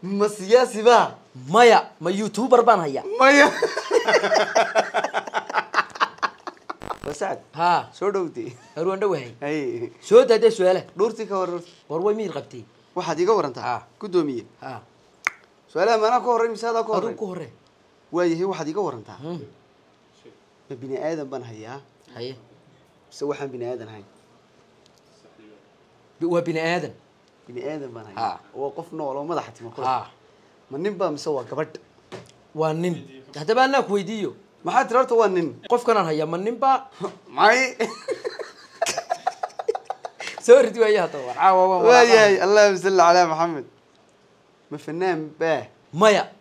ما سياسي بقى مايا ما يوتيوبر بان هيا مايا وسعد ها سو دوتي هروان دوهي اي سو داده سؤاله دورتي كور war way miid qabtay waxaad iga warantaa gudoomiye ha su'aalaha mana ku horeey misaada ku horeey aduu ku horey waayahay waxaad iga warantaa ma bini aadan ban hayaa haye se waxaan bini aadan hayn waa bini aadan ban hayaa oo qof nool oo madax timo ha ma nin ba mise waa gabadh waa nin hadaba anaa ku weydiiyo maxaad tirarta waa nin qofkan aan hayaa ma nin ba may سوري وياها طور وياي اللهم صل على محمد ما فنان باه مايا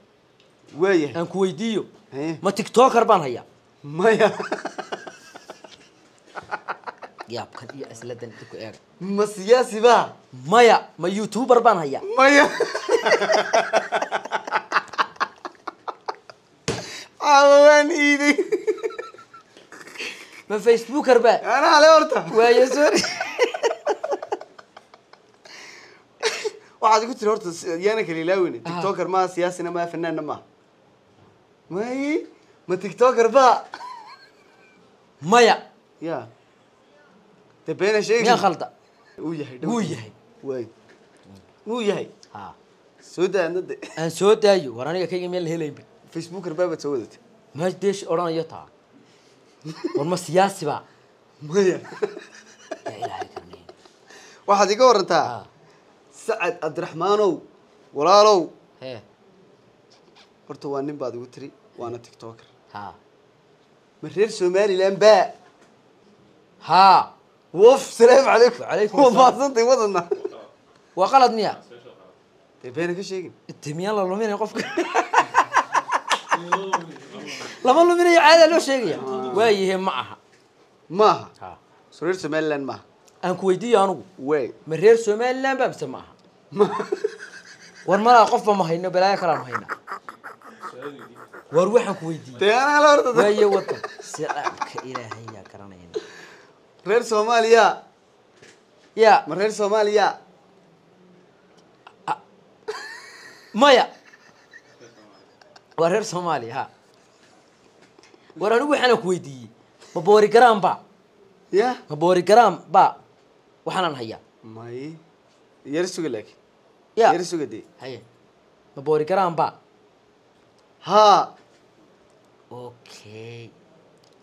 وياي ان كويديو ما تيك توكر بان هيا مايا يا بكن يا اسلدن تكو ايغ ما سياسي با مايا ما يوتيوبر بان هيا مايا عوان ايدي ما فيسبوكر با انا على ورطه ويا سوري waxaad igu tiri horta yaana kale ilaawin tiktoker ma siyaasina ma fanaanna ma may ma tiktoker ba maya ya tabeena sheegay ya khalda uu yahay uu yahay ha soo daanade aan soo daayo war aniga kayga meel helayn facebooker baba soo wadatay ma deesh oranaya taa war ma siyaasi ba maya ya ilaahay karneen waxaad iga warantaa سعد عبد الرحمن ولالو هي horta waa nin baad igu tiri waana tiktoker ha mareer Soomaaliland ba ha woof salaam alaykum وعليكم السلام وباسنتي wadana waa qalad miya beena ka sheegin التميان la luminay qofka lama luminayo caada loo sheegaya waayahay ma aha ha reer Soomaaliland ma aan ku weydiiyo anigu way mareer Soomaaliland ba mise ma aha war mala qof ma hayno balaa kala ma hayna war waxaan ku weydiiyay teena la horta waayo wada sidaadka ilaahay yaa garanayna reer Soomaaliya ya mareer Soomaaliya maya war reer Soomaaliya ha war anigu waxaan ku weydiiyay ma boori garan ba ya ma boori garan ba waxaan hayaa may yar suga laakiin ya yar suga de haye ma boori garan ba ha okay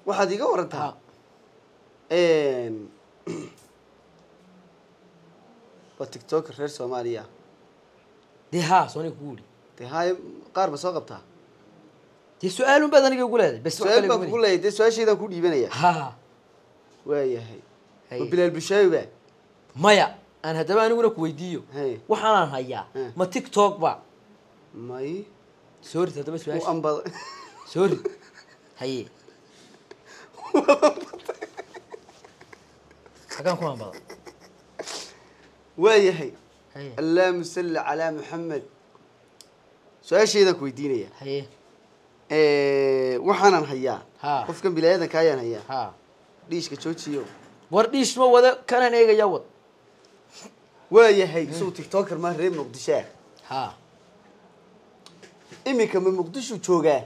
waxaad iga warantaa waa tiktoker reer Soomaaliya dee haa sooni kuuli dee hay qaar ma soo qabtaa dee su'aal un badan iga gulaaday bas su'aal baan ku leeyahay dee su'aasheedan ku dhiibanaya ha waayahay bilal bishayba maya aan hadaba aniguna ku weydiiyo waxaan hayaa ma tiktok ba may sorry hadaba su'aal oo ambad sorry haye hakan ku ambad waayahay اللهم صل على محمد سؤال شيء ذا كويدينيا هي وحنا نهيا قف كان بلاده كايان هيا ديش كجوجيو ورديش ما ودا كان ايغا يود waayahay soo tiktoker ma reeb Muqdisho ha imika ma Muqdisho jooga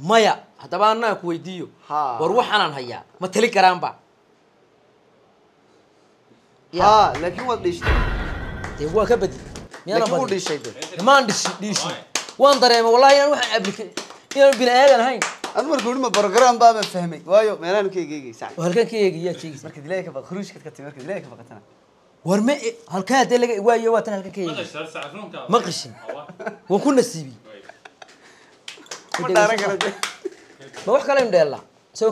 maya hadaba anaa ku weydiiyo war waxaan hayaa ma tali karaan ba ha laakiin wad dhishday dee waa ka badi miyana badi dhishday maan dhishi waan dareema wallahi inaan wax ablikay inaan bini aadan ahayn aan markuu ma program baa ma fahmay waayo meelaan ka eegaysaa halkan ka eegaya jeegis markii dilay ka bad khuruushka ka timir markii dilay ka baqatana warma halka de laga waayo waatan halka ka eegay ma qishin waan ku nasiibi ma dhaaran kara ma wax kale indheela soo